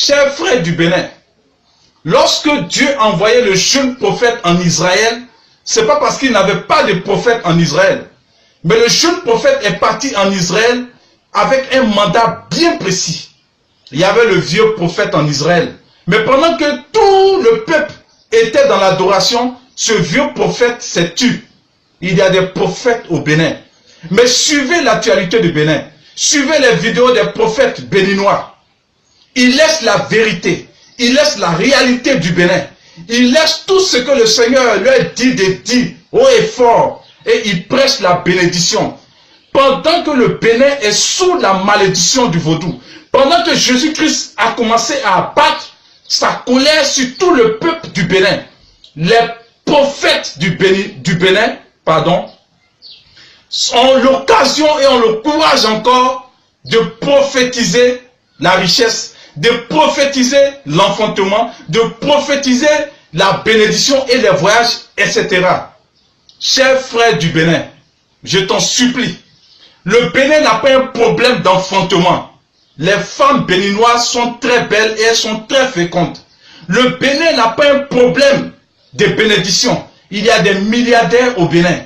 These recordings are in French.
Chers frères du Bénin, lorsque Dieu envoyait le jeune prophète en Israël, ce n'est pas parce qu'il n'avait pas de prophète en Israël. Mais le jeune prophète est parti en Israël avec un mandat bien précis. Il y avait le vieux prophète en Israël. Mais pendant que tout le peuple était dans l'adoration, ce vieux prophète s'est tué. Il y a des prophètes au Bénin. Mais suivez l'actualité du Bénin. Suivez les vidéos des prophètes béninois. Ils laissent la vérité. Ils laissent la réalité du Bénin. Ils laissent tout ce que le Seigneur leur dit de dire haut et fort. Et ils prêchent la bénédiction. Pendant que le Bénin est sous la malédiction du vaudou, pendant que Jésus-Christ a commencé à abattre sa colère sur tout le peuple du Bénin, les prophètes du Bénin, ont l'occasion et ont le courage encore de prophétiser la richesse, de prophétiser l'enfantement, de prophétiser la bénédiction et les voyages, etc. Chers frères du Bénin, je t'en supplie, le Bénin n'a pas un problème d'enfantement. Les femmes béninoises sont très belles et elles sont très fécondes. Le Bénin n'a pas un problème de bénédiction. Il y a des milliardaires au Bénin.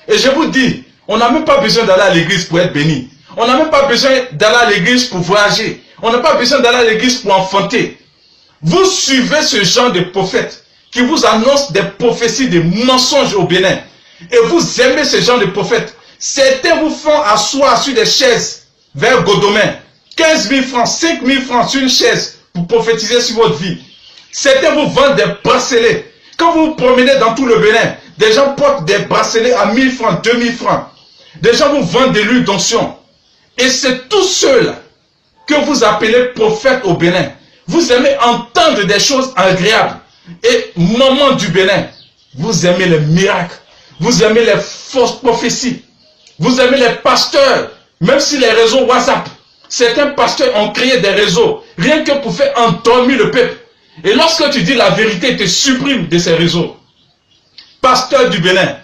Et je vous dis, on n'a même pas besoin d'aller à l'église pour être béni. On n'a même pas besoin d'aller à l'église pour voyager. On n'a pas besoin d'aller à l'église pour enfanter. Vous suivez ce genre de prophètes qui vous annoncent des prophéties, des mensonges au Bénin. Et vous aimez ce genre de prophètes. Certains vous font asseoir sur des chaises vers Godomain. 15 000 francs, 5 000 francs sur une chaise pour prophétiser sur votre vie. Certains vous vendent des bracelets. Quand vous vous promenez dans tout le Bénin, des gens portent des bracelets à 1000 francs, 2000 francs. Des gens vous vendent de l'huile d'onction. Et c'est tous ceux-là que vous appelez prophètes au Bénin. Vous aimez entendre des choses agréables. Et maman du Bénin, vous aimez les miracles. Vous aimez les fausses prophéties. Vous aimez les pasteurs. Même si les réseaux WhatsApp, certains pasteurs ont créé des réseaux, rien que pour faire endormir le peuple. Et lorsque tu dis la vérité, te supprime de ces réseaux. Pasteur du Bénin,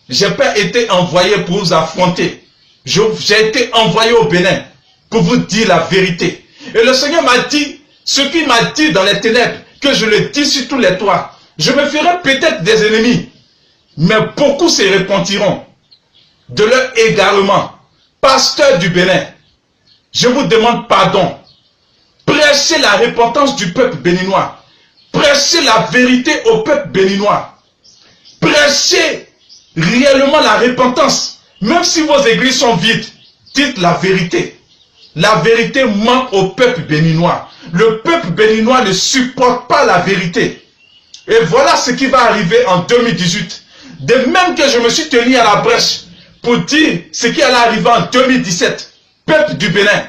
je n'ai pas été envoyé pour vous affronter. J'ai été envoyé au Bénin pour vous dire la vérité. Et le Seigneur m'a dit, ce qu'il m'a dit dans les ténèbres, que je le dis sur tous les toits. Je me ferai peut-être des ennemis, mais beaucoup se repentiront de leur égarement. Pasteur du Bénin, je vous demande pardon. Prêchez la repentance du peuple béninois. Prêchez la vérité au peuple béninois. Prêchez réellement la repentance. Même si vos églises sont vides, dites la vérité. La vérité manque au peuple béninois. Le peuple béninois ne supporte pas la vérité. Et voilà ce qui va arriver en 2018. De même que je me suis tenu à la brèche pour dire ce qui allait arriver en 2017. Peuple du Bénin.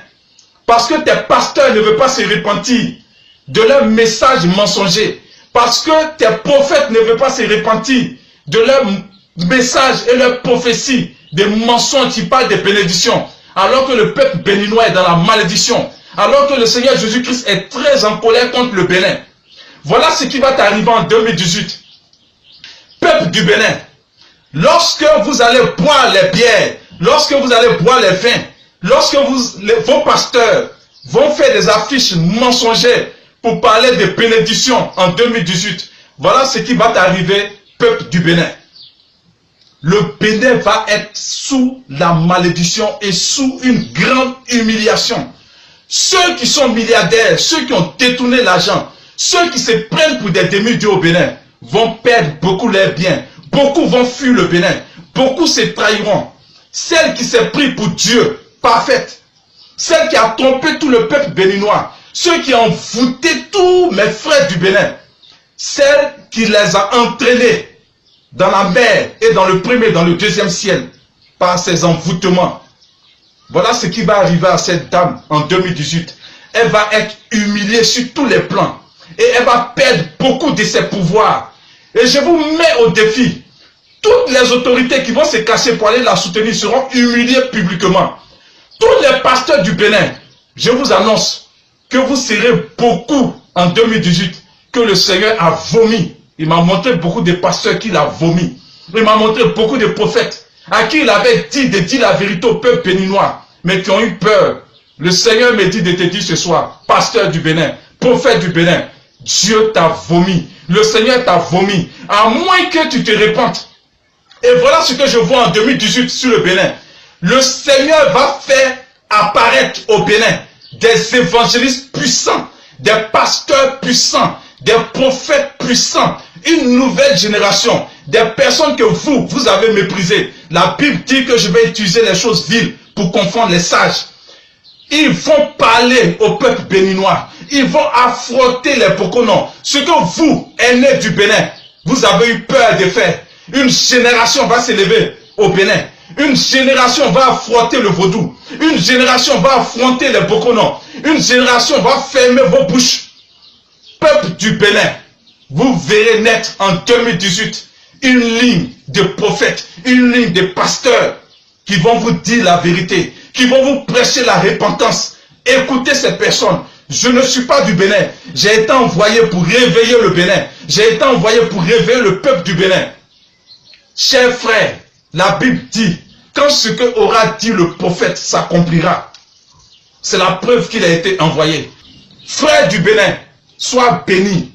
Parce que tes pasteurs ne veulent pas se repentir de leurs messages mensongers. Parce que tes prophètes ne veulent pas se repentir de leurs messages et leurs prophéties, des mensonges qui parlent des bénédictions. Alors que le peuple béninois est dans la malédiction. Alors que le Seigneur Jésus-Christ est très en colère contre le Bénin. Voilà ce qui va t'arriver en 2018. Peuple du Bénin, lorsque vous allez boire les bières, lorsque vous allez boire les vins, lorsque vos pasteurs vont faire des affiches mensongères pour parler de bénédiction en 2018, voilà ce qui va t'arriver, peuple du Bénin. Le Bénin va être sous la malédiction et sous une grande humiliation. Ceux qui sont milliardaires, ceux qui ont détourné l'argent, ceux qui se prennent pour des demi-dieux au Bénin, vont perdre beaucoup leurs biens. Beaucoup vont fuir le Bénin. Beaucoup se trahiront. Celle qui s'est pris pour Dieu, parfaite. Celle qui a trompé tout le peuple béninois. Ceux qui ont voûté tous mes frères du Bénin. Celle qui les a entraînés dans la mer et dans le premier, dans le deuxième ciel, par ses envoûtements. Voilà ce qui va arriver à cette dame en 2018. Elle va être humiliée sur tous les plans. Et elle va perdre beaucoup de ses pouvoirs. Et je vous mets au défi. Toutes les autorités qui vont se cacher pour aller la soutenir seront humiliées publiquement. Tous les pasteurs du Bénin, je vous annonce que vous serez beaucoup en 2018, que le Seigneur a vomi. Il m'a montré beaucoup de pasteurs qu'il a vomi. Il m'a montré beaucoup de prophètes à qui il avait dit de dire la vérité au peuple béninois, mais qui ont eu peur. Le Seigneur me dit de te dire ce soir, pasteur du Bénin, prophète du Bénin, Dieu t'a vomi. Le Seigneur t'a vomi. À moins que tu te répandes. Et voilà ce que je vois en 2018 sur le Bénin. Le Seigneur va faire apparaître au Bénin des évangélistes puissants, des pasteurs puissants, des prophètes puissants, une nouvelle génération, des personnes que vous avez méprisées. La Bible dit que je vais utiliser les choses viles pour confondre les sages. Ils vont parler au peuple béninois. Ils vont affronter les Bokonon. Ce que vous, aînés du Bénin, vous avez eu peur de faire. Une génération va s'élever au Bénin. Une génération va affronter le vaudou. Une génération va affronter les Bokonon. Une génération va fermer vos bouches. Peuple du Bénin, vous verrez naître en 2018 une ligne de prophètes, une ligne de pasteurs qui vont vous dire la vérité, qui vont vous prêcher la repentance. Écoutez ces personnes. Je ne suis pas du Bénin. J'ai été envoyé pour réveiller le Bénin. J'ai été envoyé pour réveiller le peuple du Bénin. Chers frères, la Bible dit, quand ce que aura dit le prophète s'accomplira, c'est la preuve qu'il a été envoyé. Frères du Bénin, sois bénis.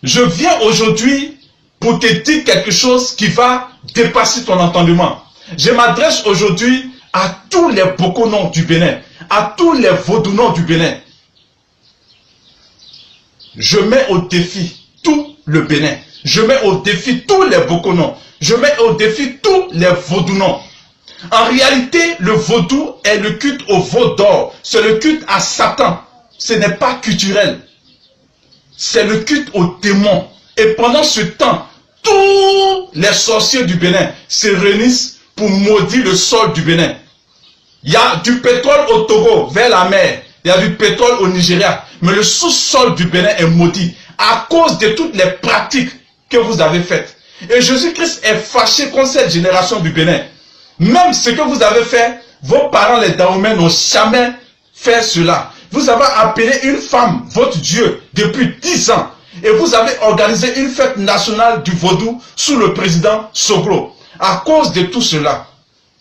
Je viens aujourd'hui pour te dire quelque chose qui va dépasser ton entendement. Je m'adresse aujourd'hui à tous les Bokonons du Bénin, à tous les Vaudouinons du Bénin. Je mets au défi tout le Bénin. Je mets au défi tous les Bokonons. Je mets au défi tous les Vaudouinons. En réalité, le vaudou est le culte au veau d'or. C'est le culte à Satan. Ce n'est pas culturel. C'est le culte aux démons. Et pendant ce temps, tous les sorciers du Bénin se réunissent pour maudire le sol du Bénin. Il y a du pétrole au Togo, vers la mer. Il y a du pétrole au Nigeria. Mais le sous-sol du Bénin est maudit à cause de toutes les pratiques que vous avez faites. Et Jésus-Christ est fâché contre cette génération du Bénin. Même ce que vous avez fait, vos parents, les Dahomey, n'ont jamais fait cela. Vous avez appelé une femme, votre Dieu, depuis 10 ans. Et vous avez organisé une fête nationale du vaudou sous le président Soglo. À cause de tout cela,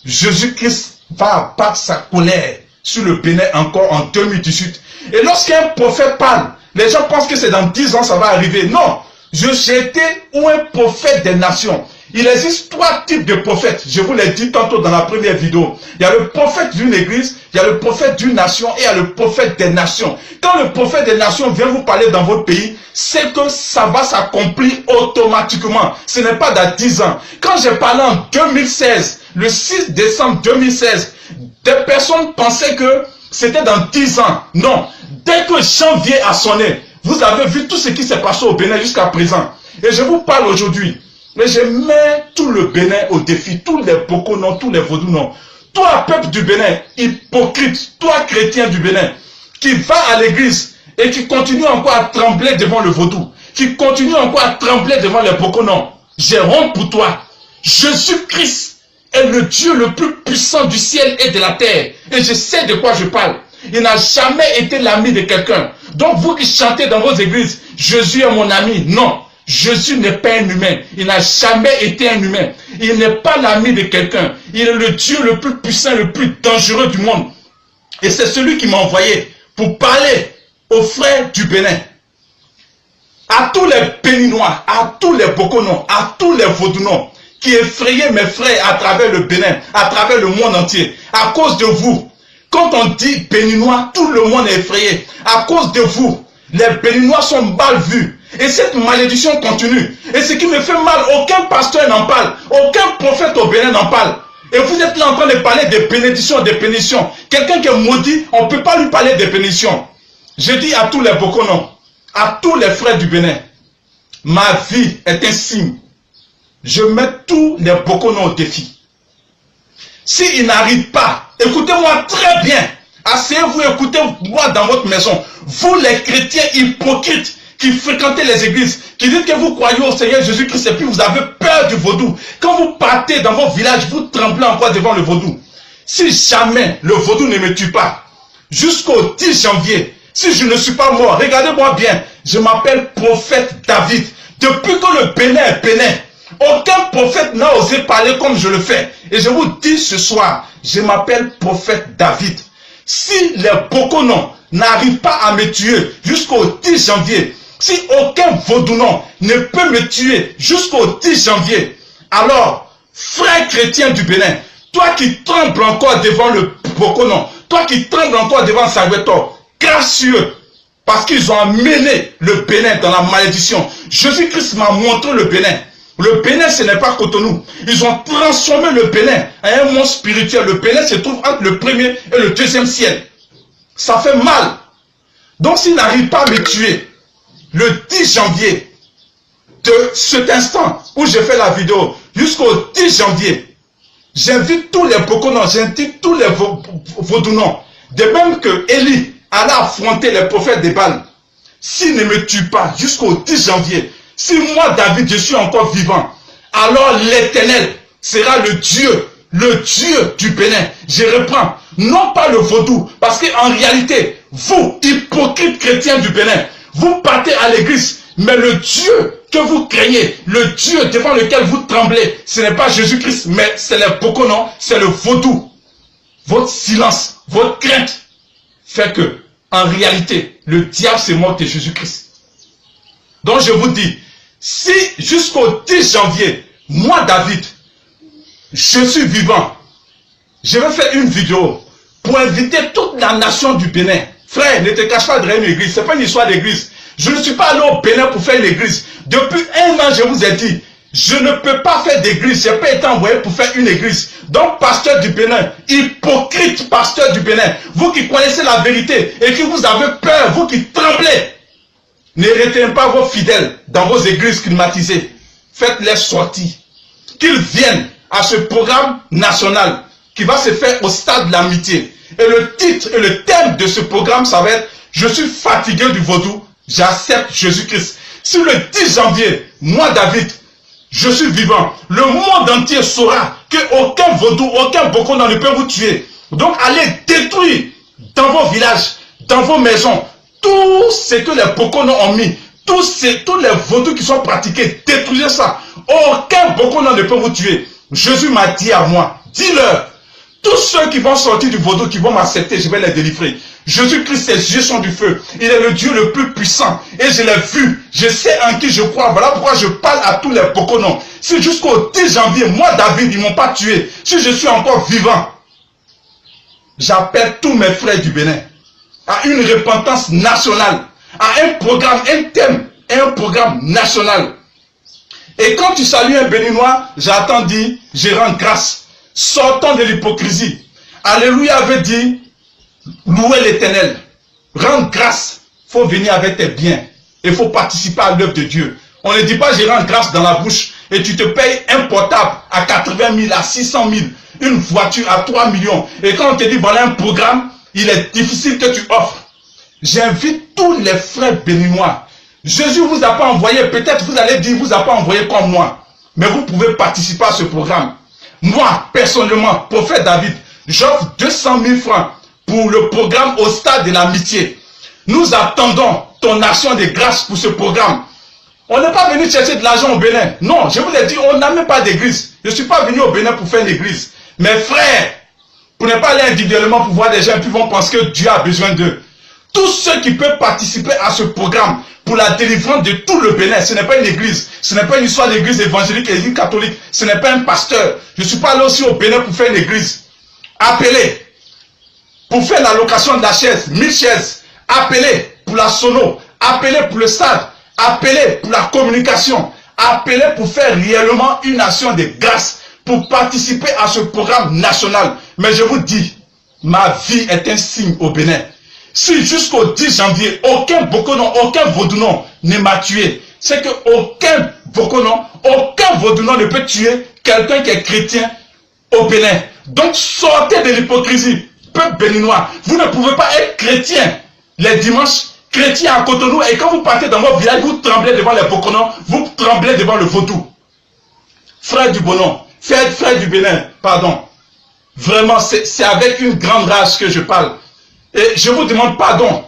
Jésus-Christ va abattre sa colère sur le Bénin encore en 2018. Et lorsqu'un prophète parle, les gens pensent que c'est dans 10 ans ça va arriver. Non, j'ai été ou un prophète des nations. Il existe 3 types de prophètes. Je vous l'ai dit tantôt dans la première vidéo. Il y a le prophète d'une église, il y a le prophète d'une nation et il y a le prophète des nations. Quand le prophète des nations vient vous parler dans votre pays, c'est que ça va s'accomplir automatiquement. Ce n'est pas dans 10 ans. Quand j'ai parlé en 2016, le 6 décembre 2016, des personnes pensaient que c'était dans 10 ans. Non. Dès que janvier a sonné, vous avez vu tout ce qui s'est passé au Bénin jusqu'à présent. Et je vous parle aujourd'hui. Mais je mets tout le Bénin au défi, tous les Bokonons, tous les Vaudouinons. Toi, peuple du Bénin, hypocrite, toi, chrétien du Bénin, qui va à l'église et qui continue encore à trembler devant le vaudou, qui continue encore à trembler devant les Bokonons, j'ai honte pour toi. Jésus-Christ est le Dieu le plus puissant du ciel et de la terre. Et je sais de quoi je parle. Il n'a jamais été l'ami de quelqu'un. Donc vous qui chantez dans vos églises, Jésus est mon ami. Non. Jésus n'est pas un humain. Il n'a jamais été un humain. Il n'est pas l'ami de quelqu'un. Il est le Dieu le plus puissant, le plus dangereux du monde. Et c'est celui qui m'a envoyé pour parler aux frères du Bénin. À tous les Béninois, à tous les Bokonons, à tous les Vaudouinons qui effrayaient mes frères à travers le Bénin, à travers le monde entier. À cause de vous. Quand on dit Béninois, tout le monde est effrayé. À cause de vous, les Béninois sont mal vus. Et cette malédiction continue. Et ce qui me fait mal, aucun pasteur n'en parle. Aucun prophète au Bénin n'en parle. Et vous êtes là en train de parler de bénédictions, de bénédictions. Quelqu'un qui est maudit, on ne peut pas lui parler de bénédictions. Je dis à tous les Bokonons, à tous les frères du Bénin, ma vie est un signe. Je mets tous les Bokonons au défi. S'ils n'arrivent pas, écoutez-moi très bien. Asseyez-vous, écoutez-moi dans votre maison. Vous les chrétiens hypocrites, qui fréquentez les églises, qui dites que vous croyez au Seigneur Jésus-Christ et puis vous avez peur du vaudou. Quand vous partez dans vos villages, vous tremblez encore devant le vaudou. Si jamais le vaudou ne me tue pas, jusqu'au 10 janvier, si je ne suis pas mort, regardez-moi bien, je m'appelle prophète David. Depuis que le Bénin est Bénin, aucun prophète n'a osé parler comme je le fais. Et je vous dis ce soir, je m'appelle prophète David. Si les Bokonons, n'arrive pas à me tuer jusqu'au 10 janvier, si aucun vaudounon ne peut me tuer jusqu'au 10 janvier, alors, frère chrétien du Bénin, toi qui trembles encore devant le Bokonon, toi qui trembles encore devant Salvatore, gracieux, parce qu'ils ont amené le Bénin dans la malédiction. Jésus-Christ m'a montré le Bénin. Le Bénin, ce n'est pas Cotonou. Ils ont transformé le Bénin en un monde spirituel. Le Bénin se trouve entre le premier et le deuxième ciel. Ça fait mal. Donc, s'ils n'arrivent pas à me tuer, le 10 janvier, de cet instant où j'ai fait la vidéo, jusqu'au 10 janvier, j'invite tous les Bokonons, j'invite tous les Vaudounons, de même que Élie allait affronter les prophètes des Baals. S'ils ne me tuent pas jusqu'au 10 janvier, si moi, David, je suis encore vivant, alors l'Éternel sera le Dieu du Bénin. Je reprends, non pas le vaudou, parce qu'en réalité, vous, hypocrites chrétiens du Bénin, vous partez à l'église, mais le Dieu que vous craignez, le Dieu devant lequel vous tremblez, ce n'est pas Jésus-Christ, mais c'est les Bokonons, c'est le vaudou. Votre silence, votre crainte fait que, en réalité, le diable se moque de Jésus-Christ. Donc je vous dis, si jusqu'au 10 janvier, moi David, je suis vivant, je vais faire une vidéo pour inviter toute la nation du Bénin. Frère, ne te cache pas derrière une église, ce n'est pas une histoire d'église. Je ne suis pas allé au Bénin pour faire une église. Depuis 1 an, je vous ai dit, je ne peux pas faire d'église, je n'ai pas été envoyé pour faire une église. Donc, pasteur du Bénin, hypocrite pasteur du Bénin, vous qui connaissez la vérité et que vous avez peur, vous qui tremblez, ne retenez pas vos fidèles dans vos églises climatisées. Faites-les sortir. Qu'ils viennent à ce programme national qui va se faire au stade de l'amitié. Et le titre et le thème de ce programme, ça va être « Je suis fatigué du vaudou, j'accepte Jésus-Christ ». Si le 10 janvier, moi David, je suis vivant, le monde entier saura qu'aucun vaudou, aucun Bokonon ne peut vous tuer. Donc allez détruire dans vos villages, dans vos maisons, tout ce que les Bokonons ont mis, tous les vaudous qui sont pratiqués, détruisez ça. Aucun Bokonon ne peut vous tuer. Jésus m'a dit à moi, dis-leur, tous ceux qui vont sortir du vaudou, qui vont m'accepter, je vais les délivrer. Jésus-Christ, ses yeux sont du feu. Il est le Dieu le plus puissant. Et je l'ai vu. Je sais en qui je crois. Voilà pourquoi je parle à tous les Bokonons. Si jusqu'au 10 janvier, moi, David, ils ne m'ont pas tué. Si je suis encore vivant, j'appelle tous mes frères du Bénin à une repentance nationale, à un programme, un thème, et un programme national. Et quand tu salues un Béninois, j'attends dire, je rends grâce. Sortons de l'hypocrisie. Alléluia avait dit, louer l'Éternel. Rendre grâce. Il faut venir avec tes biens. Il faut participer à l'œuvre de Dieu. On ne dit pas, je rends grâce dans la bouche. Et tu te payes un portable à 80 000, à 600 000. Une voiture à 3 millions. Et quand on te dit, voilà un programme, il est difficile que tu offres. J'invite tous les frères béninois. Jésus vous a pas envoyé, peut-être vous allez dire, vous a pas envoyé comme moi. Mais vous pouvez participer à ce programme. Moi, personnellement, prophète David, j'offre 200 000 francs pour le programme au stade de l'amitié. Nous attendons ton action de grâce pour ce programme. On n'est pas venu chercher de l'argent au Bénin. Non, je vous l'ai dit, on n'a même pas d'église. Je ne suis pas venu au Bénin pour faire une église. Mes frères, pour ne pas aller individuellement pour voir des gens, puis vont penser que Dieu a besoin d'eux. Tous ceux qui peuvent participer à ce programme pour la délivrance de tout le Bénin, ce n'est pas une église, ce n'est pas une histoire d'église évangélique et d'église catholique, ce n'est pas un pasteur. Je ne suis pas allé aussi au Bénin pour faire une église. Appelez pour faire la location de la chaise, 1000 chaises. Appelez pour la sono, appelez pour le stade, appelez pour la communication, appelez pour faire réellement une action de grâce, pour participer à ce programme national. Mais je vous dis, ma vie est un signe au Bénin. Si jusqu'au 10 janvier, aucun Bokonon, aucun Vaudounon ne m'a tué, c'est que aucun Bokonon, aucun Vaudounon ne peut tuer quelqu'un qui est chrétien au Bénin. Donc sortez de l'hypocrisie, peuple béninois. Vous ne pouvez pas être chrétien les dimanches, chrétien à Cotonou, et quand vous partez dans votre village, vous tremblez devant les Bokonons, vous tremblez devant le vaudou. Frère du Bonon, frère du Bénin, pardon. Vraiment, c'est avec une grande rage que je parle. Et je vous demande pardon.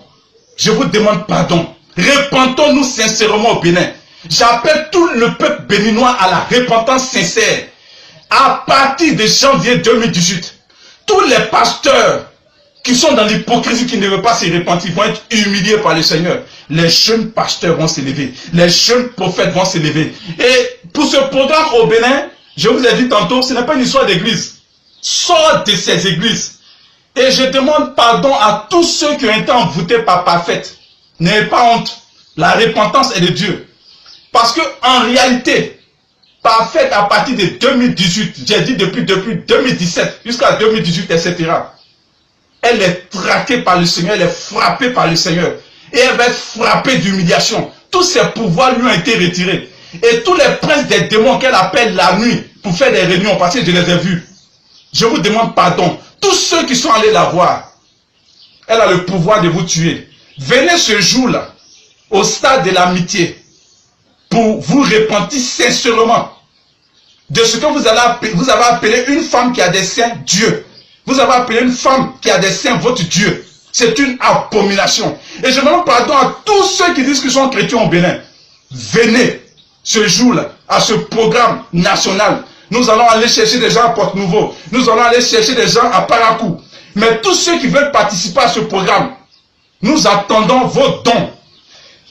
Je vous demande pardon. Repentons-nous sincèrement au Bénin. J'appelle tout le peuple béninois à la repentance sincère. À partir de janvier 2018, tous les pasteurs qui sont dans l'hypocrisie, qui ne veulent pas se repentir, vont être humiliés par le Seigneur. Les jeunes pasteurs vont s'élever. Les jeunes prophètes vont s'élever. Et pour ce programme au Bénin, je vous ai dit tantôt, ce n'est pas une histoire d'église. Sors de ces églises. Et je demande pardon à tous ceux qui ont été envoûtés par Parfaite. N'ayez pas honte. La repentance est de Dieu. Parce que en réalité, Parfaite à partir de 2018, j'ai dit depuis 2017 jusqu'à 2018, etc. Elle est traquée par le Seigneur, elle est frappée par le Seigneur. Et elle va être frappée d'humiliation. Tous ses pouvoirs lui ont été retirés. Et tous les princes des démons qu'elle appelle la nuit pour faire des réunions, parce que je les ai vus. Je vous demande pardon. Tous ceux qui sont allés la voir, elle a le pouvoir de vous tuer. Venez ce jour-là, au stade de l'amitié, pour vous repentir sincèrement de ce que vous avez appelé une femme qui a des seins Dieu. Vous avez appelé une femme qui a des seins votre Dieu. C'est une abomination. Et je demande pardon à tous ceux qui disent qu'ils sont chrétiens au Bénin. Venez ce jour-là à ce programme national. Nous allons aller chercher des gens à Porte-Nouveau. Nous allons aller chercher des gens à Paracou. Mais tous ceux qui veulent participer à ce programme, nous attendons vos dons.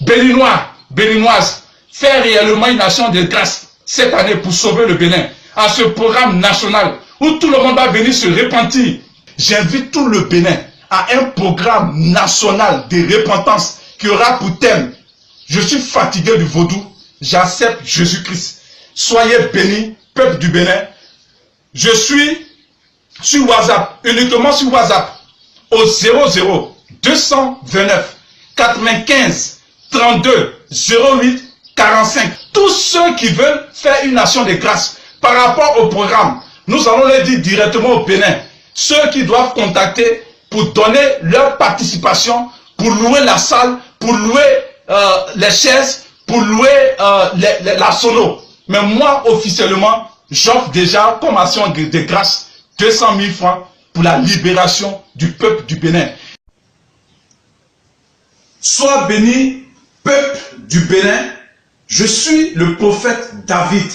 Béninois, Béninoises, faire réellement une action de grâce cette année pour sauver le Bénin. À ce programme national où tout le monde va venir se repentir. J'invite tout le Bénin à un programme national de repentance qui aura pour thème: je suis fatigué du vaudou, j'accepte Jésus-Christ. Soyez bénis, peuple du Bénin. Je suis sur WhatsApp, uniquement sur WhatsApp, au 00 229 95 32 08 45. Tous ceux qui veulent faire une action de grâce par rapport au programme, nous allons les dire directement au Bénin. Ceux qui doivent contacter pour donner leur participation, pour louer la salle, pour louer les chaises, pour louer la sono. Mais moi, officiellement, j'offre déjà comme action de grâce 200 000 francs pour la libération du peuple du Bénin. Sois béni, peuple du Bénin. Je suis le prophète David.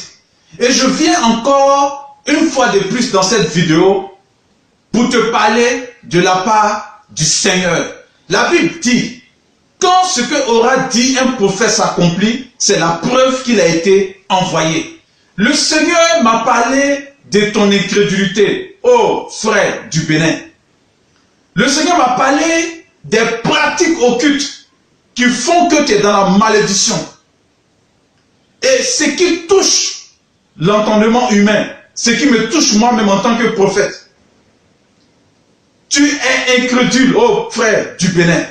Et je viens encore une fois de plus dans cette vidéo pour te parler de la part du Seigneur. La Bible dit, quand ce que aura dit un prophète s'accomplit, c'est la preuve qu'il a été envoyé. Le Seigneur m'a parlé de ton incrédulité, ô frère du Bénin. Le Seigneur m'a parlé des pratiques occultes qui font que tu es dans la malédiction. Et ce qui touche l'entendement humain, ce qui me touche moi-même en tant que prophète. Tu es incrédule, ô frère du Bénin.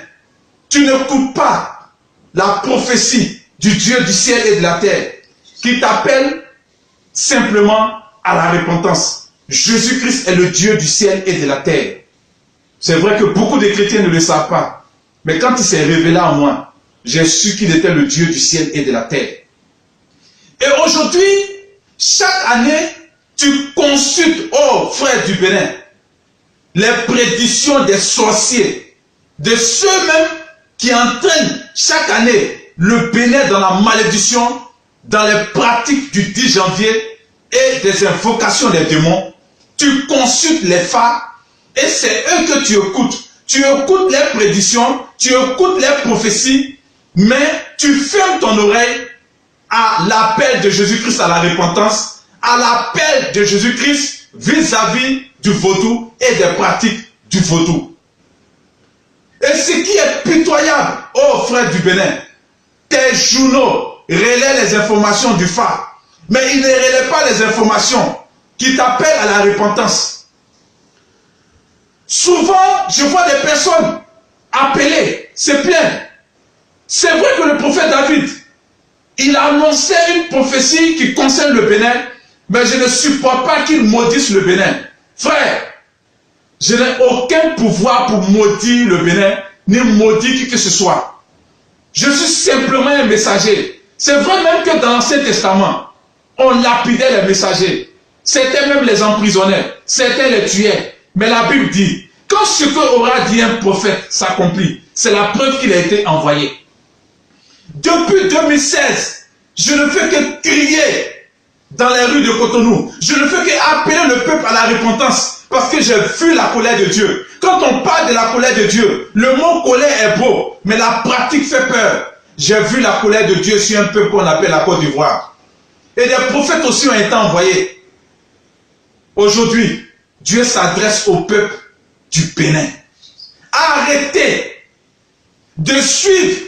Tu n'écoutes pas la prophétie du Dieu du ciel et de la terre qui t'appelle simplement à la repentance. Jésus-Christ est le Dieu du ciel et de la terre. C'est vrai que beaucoup de chrétiens ne le savent pas. Mais quand il s'est révélé à moi, j'ai su qu'il était le Dieu du ciel et de la terre. Et aujourd'hui, chaque année, tu consultes, oh frère du Bénin, les prédictions des sorciers, de ceux-mêmes qui entraînent chaque année le Bénin dans la malédiction, dans les pratiques du 10 janvier et des invocations des démons. Tu consultes les phares et c'est eux que tu écoutes. Tu écoutes les prédictions, tu écoutes les prophéties, mais tu fermes ton oreille à l'appel de Jésus-Christ à la repentance, à l'appel de Jésus-Christ vis-à-vis du vaudou et des pratiques du vaudou. Et ce qui est pitoyable, oh frère du Bénin, tes journaux relaient les informations du phare, mais ils ne relaient pas les informations qui t'appellent à la repentance. Souvent, je vois des personnes appelées, se plaindre. C'est vrai que le prophète David, il a annoncé une prophétie qui concerne le Bénin, mais je ne supporte pas qu'il maudisse le Bénin. Frère, je n'ai aucun pouvoir pour maudire le Bénin, ni maudire qui que ce soit. Je suis simplement un messager. C'est vrai même que dans l'Ancien Testament, on lapidait les messagers. C'était même les emprisonnés, c'était les tuaient. Mais la Bible dit, quand ce que aura dit un prophète s'accomplit, c'est la preuve qu'il a été envoyé. Depuis 2016, je ne fais que crier dans les rues de Cotonou. Je ne fais qu'appeler le peuple à la repentance. Parce que j'ai vu la colère de Dieu. Quand on parle de la colère de Dieu, le mot colère est beau, mais la pratique fait peur. J'ai vu la colère de Dieu sur un peuple qu'on appelle la Côte d'Ivoire. Et des prophètes aussi ont été envoyés. Aujourd'hui, Dieu s'adresse au peuple du Bénin. Arrêtez de suivre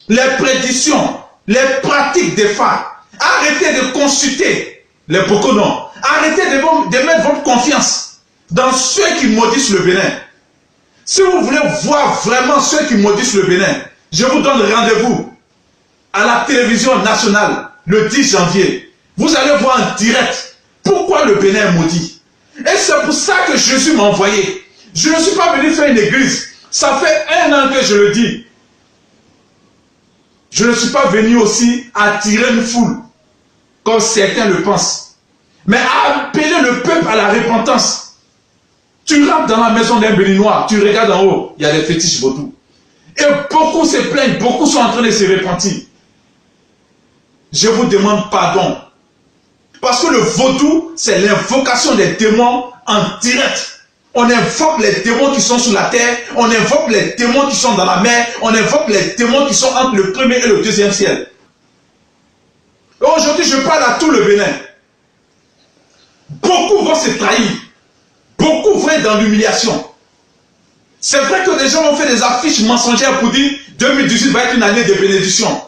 les prédictions, les pratiques des femmes. Arrêtez de consulter les Bokonon. Arrêtez de mettre votre confiance dans ceux qui maudissent le Bénin. Si vous voulez voir vraiment ceux qui maudissent le Bénin, je vous donne rendez-vous à la télévision nationale le 10 janvier. Vous allez voir en direct pourquoi le Bénin est maudit. Et c'est pour ça que Jésus m'a envoyé. Je ne suis pas venu faire une église. Ça fait 1 an que je le dis. Je ne suis pas venu aussi attirer une foule, comme certains le pensent, mais appeler le peuple à la repentance. Tu rentres dans la maison d'un Béninois, tu regardes en haut, il y a des fétiches vaudous. Et beaucoup se plaignent, beaucoup sont en train de se repentir. Je vous demande pardon. Parce que le vaudou, c'est l'invocation des démons en direct. On invoque les démons qui sont sur la terre, on invoque les démons qui sont dans la mer, on invoque les démons qui sont entre le premier et le deuxième ciel. Et aujourd'hui, je parle à tout le Bénin. Beaucoup vont se trahir. Beaucoup vont être dans l'humiliation. C'est vrai que des gens ont fait des affiches mensongères pour dire 2018 va être une année de bénédiction.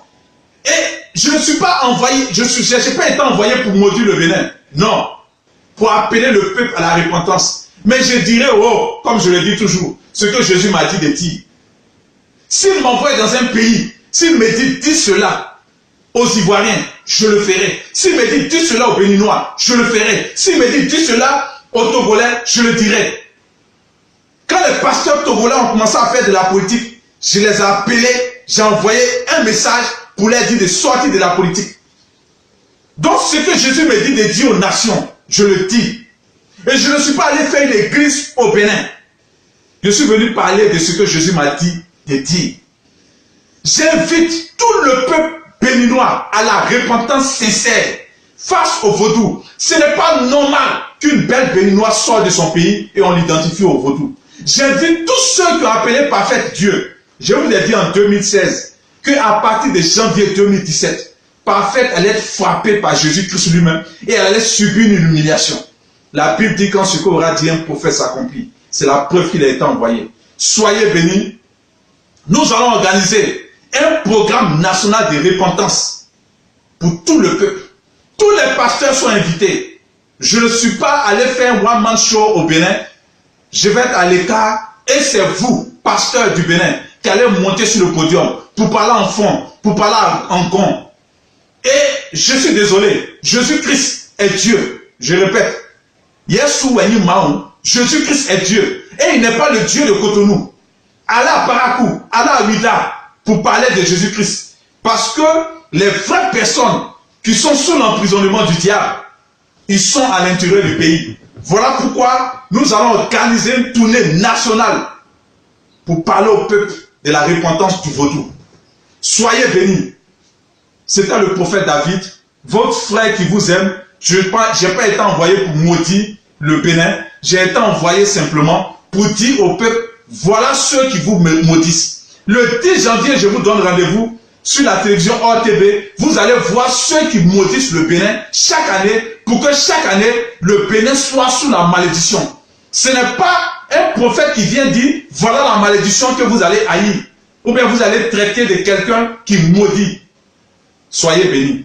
Et je ne suis pas envoyé, je n'ai pas été envoyé pour maudire le Bénin. Non. Pour appeler le peuple à la repentance. Mais je dirais, oh, comme je le dis toujours, ce que Jésus m'a dit de dire. S'il m'envoie dans un pays, s'il me dit, dis cela aux Ivoiriens, je le ferai. S'il me dit, dis cela aux Béninois, je le ferai. S'il me dit, dis cela aux Togolais, je le dirai. Quand les pasteurs togolais ont commencé à faire de la politique, je les ai appelés, j'ai envoyé un message pour leur dire de sortir de la politique. Donc ce que Jésus me dit de dire aux nations, je le dis. Et je ne suis pas allé faire une église au Bénin. Je suis venu parler de ce que Jésus m'a dit de dire. J'invite tout le peuple béninois à la repentance sincère face au vaudou. Ce n'est pas normal qu'une belle béninoise sorte de son pays et on l'identifie au vaudou. J'invite tous ceux qui ont appelé Parfait Dieu. Je vous ai dit en 2016 qu'à partir de janvier 2017, Parfait allait être frappée par Jésus-Christ lui-même et elle allait subir une humiliation. La Bible dit quand ce qu'aura dit un prophète s'accomplit. C'est la preuve qu'il a été envoyé. Soyez bénis. Nous allons organiser un programme national de repentance pour tout le peuple. Tous les pasteurs sont invités. Je ne suis pas allé faire un one-man show au Bénin. Je vais être à l'écart et c'est vous, pasteurs du Bénin, qui allez monter sur le podium pour parler en fond, pour parler en con. Et je suis désolé, Jésus-Christ est Dieu. Je répète. Jésus-Christ est Dieu. Et il n'est pas le Dieu de Cotonou. Allez à Parakou, allez à Ouida pour parler de Jésus-Christ. Parce que les vraies personnes qui sont sous l'emprisonnement du diable, ils sont à l'intérieur du pays. Voilà pourquoi nous allons organiser une tournée nationale pour parler au peuple de la repentance du vaudou. Soyez bénis. C'était le prophète David, votre frère qui vous aime. Je n'ai pas été envoyé pour maudire le Bénin. J'ai été envoyé simplement pour dire au peuple, voilà ceux qui vous maudissent. Le 10 janvier, je vous donne rendez-vous sur la télévision ORTV. Vous allez voir ceux qui maudissent le Bénin chaque année pour que chaque année, le Bénin soit sous la malédiction. Ce n'est pas un prophète qui vient dire, voilà la malédiction que vous allez haïr. Ou bien vous allez traiter de quelqu'un qui maudit. Soyez bénis.